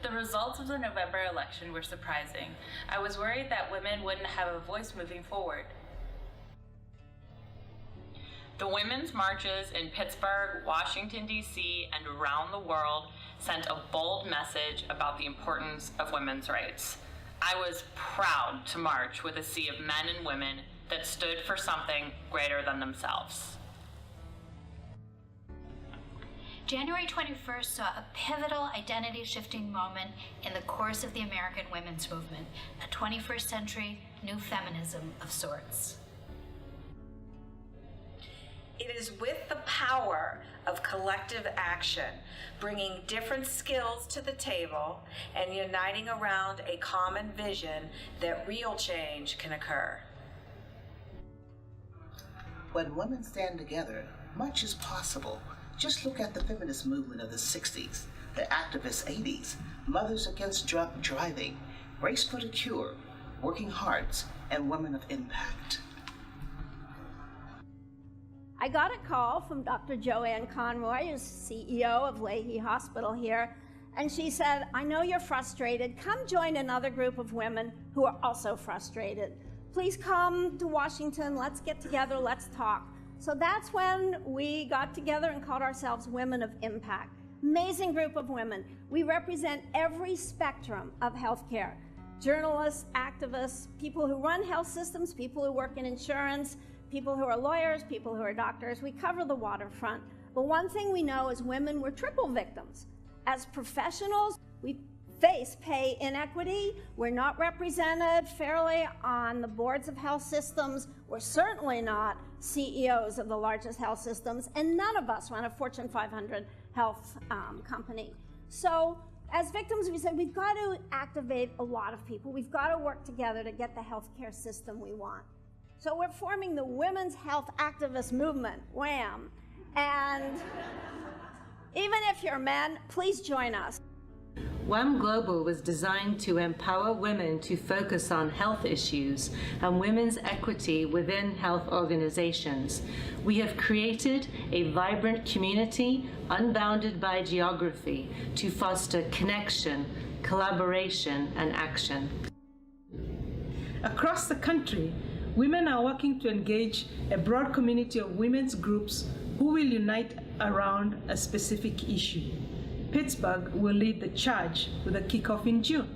The results of the November election were surprising. I was worried that women wouldn't have a voice moving forward. The women's marches in Pittsburgh, Washington, D.C., and around the world sent a bold message about the importance of women's rights. I was proud to march with a sea of men and women that stood for something greater than themselves. January 21st saw a pivotal identity-shifting moment in the course of the American women's movement, a 21st century new feminism of sorts. It is with the power of collective action, bringing different skills to the table and uniting around a common vision that real change can occur. When women stand together, much is possible. Just look at the feminist movement of the 60s, the activist 80s, Mothers Against Drunk Driving, Race for the Cure, Working Hearts, and Women of Impact. I got a call from Dr. Joanne Conroy, who's CEO of Leahy Hospital here, and she said, I know you're frustrated. Come join another group of women who are also frustrated. Please come to Washington, let's get together, let's talk. So that's when we got together and called ourselves Women of Impact. Amazing group of women. We represent every spectrum of healthcare. Journalists, activists, people who run health systems, people who work in insurance, people who are lawyers, people who are doctors. We cover the waterfront. But one thing we know is women were triple victims. As professionals, we face pay inequity. We're not represented fairly on the boards of health systems. We're certainly not CEOs of the largest health systems, and none of us run a Fortune 500 health company. So as victims, we said we've got to activate a lot of people. We've got to work together to get the healthcare system we want. So we're forming the Women's Health Activist Movement, WHAM. And even if you're men, please join us. WHAM Global was designed to empower women to focus on health issues and women's equity within health organizations. We have created a vibrant community unbounded by geography to foster connection, collaboration, and action. Across the country, women are working to engage a broad community of women's groups who will unite around a specific issue. Pittsburgh will lead the charge with a kickoff in June.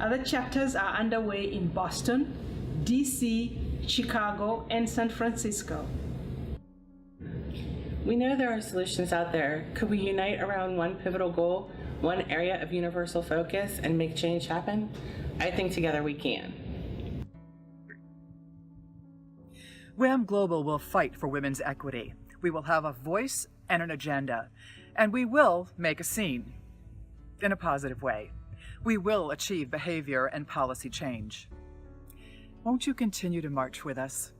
Other chapters are underway in Boston, DC, Chicago, and San Francisco. We know there are solutions out there. Could we unite around one pivotal goal, one area of universal focus, and make change happen? I think together we can. WHAM Global will fight for women's equity. We will have a voice and an agenda, and we will make a scene in a positive way. We will achieve behavior and policy change. Won't you continue to march with us?